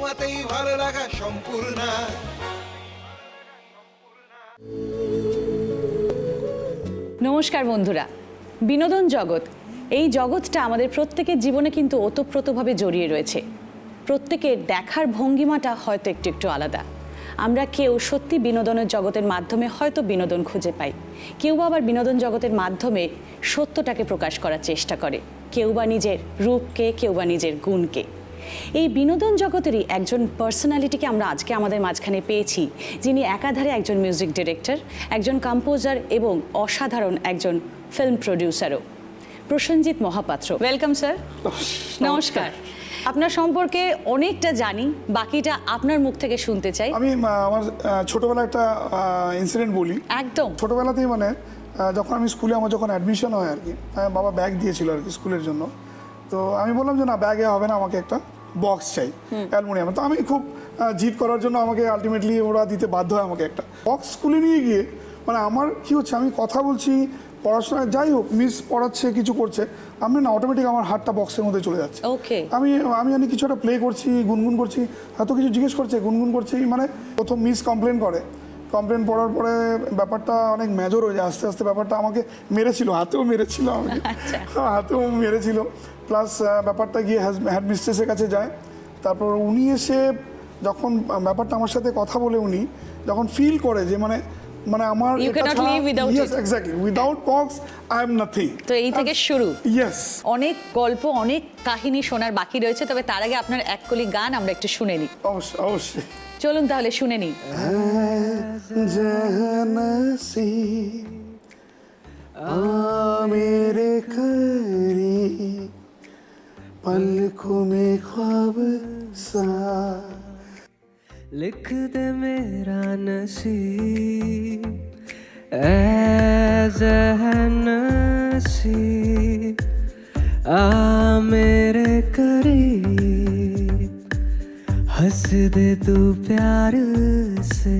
তোমাতেই ভালো লাগা সম্পূর্ণ। নমস্কার বন্ধুরা, বিনোদন জগৎ, এই জগৎটা আমাদের প্রত্যেকের জীবনে কিন্তু ওতপ্রোতভাবে জড়িয়ে রয়েছে। প্রত্যেকের দেখার ভঙ্গিমাটা হয়তো একটু একটু আলাদা। আমরা কেউ সত্যি বিনোদনের জগতের মাধ্যমে হয়তো বিনোদন খুঁজে পাই, কেউ আবার বিনোদন জগতের মাধ্যমে সত্যটাকে প্রকাশ করার চেষ্টা করে, কেউ বা নিজের রূপকে, কেউ বা নিজের গুণকে। এই বিনোদন জগতেরই একজন পার্সোনালিটিকে আমরা আজকে আমাদের মাঝখানে পেয়েছি, যিনি একাধারে একজন মিউজিক ডিরেক্টর, একজন কম্পোজার এবং অসাধারণ একজন ফিল্ম প্রডিউসারও। Prosenjit Mahapatra, welcome sir. নমস্কার। আপনার সম্পর্কে অনেকটা জানি, বাকিটা আপনার মুখ থেকে শুনতে চাই। আমি আমার ছোটবেলা একটা ইনসিডেন্ট বলি। একদম ছোটবেলাতেই মানে যখন আমি স্কুলে আমার যখন অ্যাডমিশন হয় আর কি, বাবা ব্যাগ দিয়েছিল আর কি স্কুলের জন্য। তো আমি বললাম যে না, ব্যাগে হবে না, আমাকে একটা বক্স চাই অ্যালুমিনিয়াম। তো আমি খুব জিদ করার জন্য আমাকে আলটিমেটলি ওরা দিতে বাধ্য হয় আমাকে একটা বক্স স্কুলে নিয়ে গিয়ে। মানে আমার কি হচ্ছে, আমি কথা বলছি, পড়াশোনায় যাই হোক, মিস পড়াচ্ছে, কিছু করছে, আমি না অটোমেটিক আমার হাতটা বক্সের মধ্যে চলে যাচ্ছে। ওকে, আমি জানি কিছু একটা প্লে করছি, গুনগুন করছি, হয়তো কিছু জিজ্ঞেস করছে, গুনগুন করছি। মানে প্রথম মিস কমপ্লেন করে, কমপ্লেন পড়ার পরে ব্যাপারটা অনেক মেজর হয়ে যায়। আস্তে আস্তে ব্যাপারটা আমাকে মেরেছিল, হাতেও মেরেছিল, আমাকে হাতেও মেরেছিল। প্লাস ব্যাপারটা গিয়ে হেড মিস্ট্রেসের কাছে যায়। তারপর উনি এসে যখন ব্যাপারটা আমার সাথে কথা বলে, উনি যখন ফিল করে যে মানে আমার exactly without box I am nothing. তো এই থেকে শুরু। ইয়েস, অনেক গল্প, অনেক কাহিনী শোনার বাকি রয়েছে, তবে তার আগে আপনার এক কলি গান আমরা একটু শুনে নিই। অবশ্যই অবশ্যই। চলুন তাহলে শুনে নিই। मेरे करीब पलकों में ख्वाब सा लिख दे मेरा नसीब ऐ नसीब आ मेरे करीब हंस दे तू प्यार से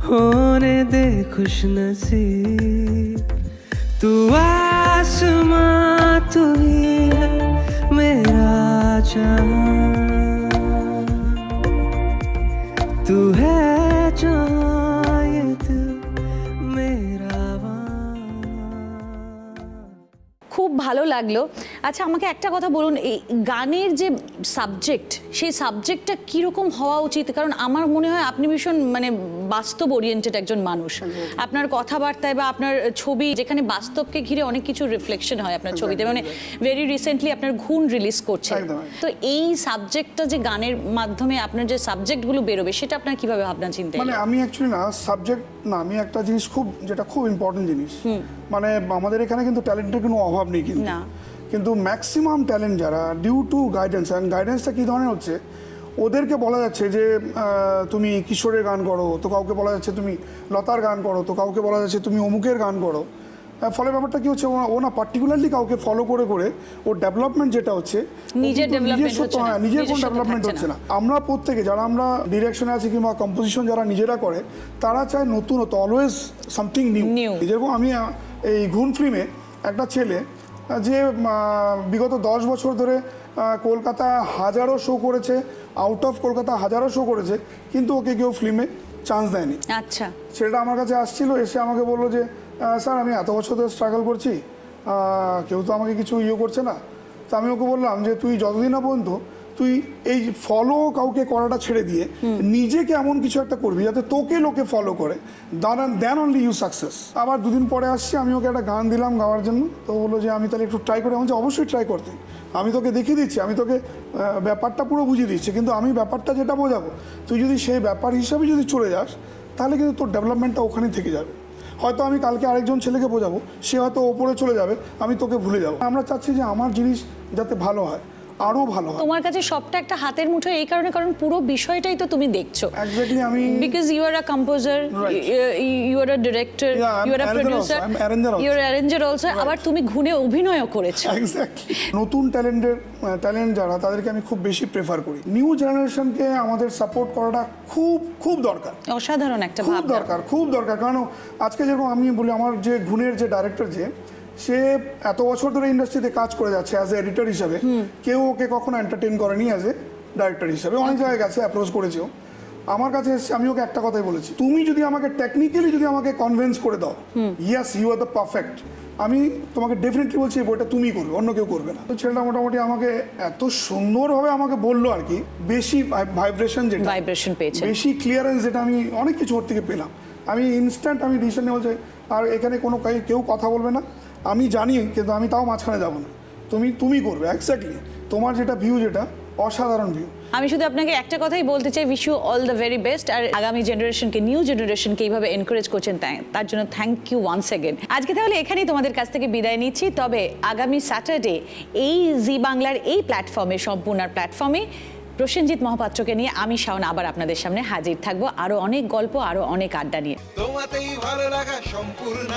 होने दे खुश नसीब तू आसमां तू ही है मेरा चाँद तू है जहाँ ये दिल मेरा খুব ভালো লাগলো। আচ্ছা, আমাকে একটা কথা বলুন, এই গানের যে সাবজেক্ট, সেই সাবজেক্টটা কীরকম হওয়া উচিত? কারণ আমার মনে হয় আপনি ভীষণ মানে বাস্তব ওরিয়েন্টেড একজন মানুষ। আপনার কথাবার্তায় বা আপনার ছবি, যেখানে বাস্তবকে ঘিরে অনেক কিছু রিফ্লেকশন হয় আপনার ছবিতে। মানে ভেরি রিসেন্টলি আপনার ঘুণ রিলিজ করছে। তো এই সাবজেক্টটা যে গানের মাধ্যমে আপনার যে সাবজেক্টগুলো বেরোবে, সেটা আপনার কিভাবে ভাবনা চিন্তা? মানে আমি অ্যাকচুয়ালি না সাবজেক্ট না, আমি একটা জিনিস যেটা খুব ইম্পর্টেন্ট জিনিস, মানে আমাদের এখানে কিন্তু ট্যালেন্টের কোনো অভাব নেই কিন্তু ম্যাক্সিমাম ট্যালেন্ট যারা ডিউ টু গাইডেন্স, অ্যান্ড গাইডেন্সটা কী ধরনের হচ্ছে, ওদেরকে বলা যাচ্ছে যে তুমি কিশোরের গান করো, তো কাউকে বলা যাচ্ছে তুমি লতার গান করো, তো কাউকে বলা যাচ্ছে তুমি অমুকের গান করো। ফলে ব্যাপারটা কি হচ্ছে, ও না পার্টিকুলারলি কাউকে ফলো করে ওর ডেভেলপমেন্ট যেটা হচ্ছে, নিজের কোনো ডেভেলপমেন্ট হচ্ছে না। আমরা প্রত্যেকে যারা আমরা ডিরেকশনে আছি কিংবা কম্পোজিশন যারা নিজেরা করে, তারা চায় নতুনত্ব, অলওয়েজ সামথিং নিউ। যেরকম আমি এই ঘুণ ফিল্মে একটা ছেলে যে বিগত 10 বছর ধরে কলকাতা হাজারো শো করেছে, আউট অফ কলকাতা হাজারো শো করেছে, কিন্তু ওকে কেউ ফিল্মে চান্স দেয়নি। আচ্ছা, ছেলেটা আমার কাছে আসছিল, এসে আমাকে বললো যে স্যার আমি এত বছর ধরে স্ট্রাগল করছি, কেউ তো আমাকে কিছু করছে না। তো আমি ওকে বললাম যে তুই যতদিন না পর্যন্ত তুই এই ফলো কাউকে করাটা ছেড়ে দিয়ে নিজেকে এমন কিছু একটা করবি যাতে তোকে লোকে ফলো করে, দেন অনলি ইউ সাকসেস। আবার 2 দিন পরে আসছি, আমি ওকে একটা গান দিলাম গাওয়ার জন্য। তো বললো যে আমি তাহলে একটু ট্রাই করি। আমি অবশ্যই ট্রাই করতে, আমি তোকে দেখিয়ে দিচ্ছি, আমি তোকে ব্যাপারটা পুরো বুঝিয়ে দিচ্ছি, কিন্তু আমি ব্যাপারটা যেটা বোঝাবো, তুই যদি সেই ব্যাপার হিসাবে যদি চলে যাস, তাহলে কিন্তু তোর ডেভেলপমেন্টটা ওখানেই থেকে যাবে। হয়তো আমি কালকে আরেকজন ছেলেকে বোঝাবো, সে হয়তো ওপরে চলে যাবে, আমি তোকে ভুলে যাবো। আমরা চাচ্ছি যে আমার জিনিস যাতে ভালো হয়, আরো ভালো হয়। তোমার কাছে সবটা একটা হাতের মুঠো, এই কারণে কারণ পুরো বিষয়টাই তো তুমি দেখছো। এক্স্যাক্টলি, আমি because you are a composer, you are a director, you are a producer, you are arranger also, আবার তুমি ঘুণে অভিনয়ও করেছো। এক্স্যাক্টলি, নতুন ট্যালেন্ট যারা, তাদেরকে আমি খুব বেশি প্রেফার করি। নিউ জেনারেশনকে আমাদের সাপোর্ট করাটা খুব খুব দরকার, অসাধারণ একটা খুব দরকার, খুব দরকার। কারণ আজকে যেরকম আমি বলি, আমার যে ঘুণের যে ডাইরেক্টর, যে সে এত বছর ধরে ইন্ডাস্ট্রিতে কাজ করে যাচ্ছে অ্যাজ এ এডিটর হিসাবে, কেউ ওকে কখনো এন্টারটেইন করেনি অ্যাজ এ ডাইরেক্টর হিসেবে, অনেক জায়গায় গেছে, অ্যাপ্রোচ করেছেও, আমার কাছে এসে আমি ওকে একটা কথাই বলেছি, তুমি যদি আমাকে টেকনিক্যালি যদি আমাকে কনভিন্স করে দাও, yes you are the perfect, আমি তোমাকে ডেফিনেটলি বলছি এই বইটা তুমি করবে, অন্য কেউ করবে না। তো ছেলেটা মোটামুটি আমাকে এত সুন্দরভাবে আমাকে বললো আর কি, বেশি ভাইব্রেশন যেটা ভাইব্রেশন পেয়েছে, বেশি ক্লিয়ারেন্স যেটা আমি অনেক কিছু ওর থেকে পেলাম, আমি ইনস্ট্যান্ট আমি ডিসিশন নেওয়া যে আর এখানে কোনো কেউ কথা বলবে না, আমি জানি কিন্তু আমি তাও মাঝখানে যাবো না, তুমি করবে এক্স্যাক্টলি, তোমার যেটা ভিউ যেটা অসাধারণ ভিউ। আমি শুধু আপনাকে একটা কথাই বলতে চাই, wish you all the very best. আর আগামী জেনারেশনকে, নিউ জেনারেশনকে এইভাবে এনকারেজ করছেন, তার জন্য থ্যাংক ইউ ওয়ান্স অ্যাগেন। আজকে তাহলে এখানেই তোমাদের কাছ থেকে বিদায় নিচ্ছি, তবে আগামী স্যাটারডে এই জি বাংলার এই প্ল্যাটফর্মে, সম্পূর্ণ প্ল্যাটফর্মে প্রসেনজিৎ মহাপাত্রকে নিয়ে আমি শাওন আবার আপনাদের সামনে হাজির থাকবো, আরও অনেক গল্প, আরও অনেক আড্ডা নিয়ে। তোমাতেই ভালো লাগা সম্পূর্ণ।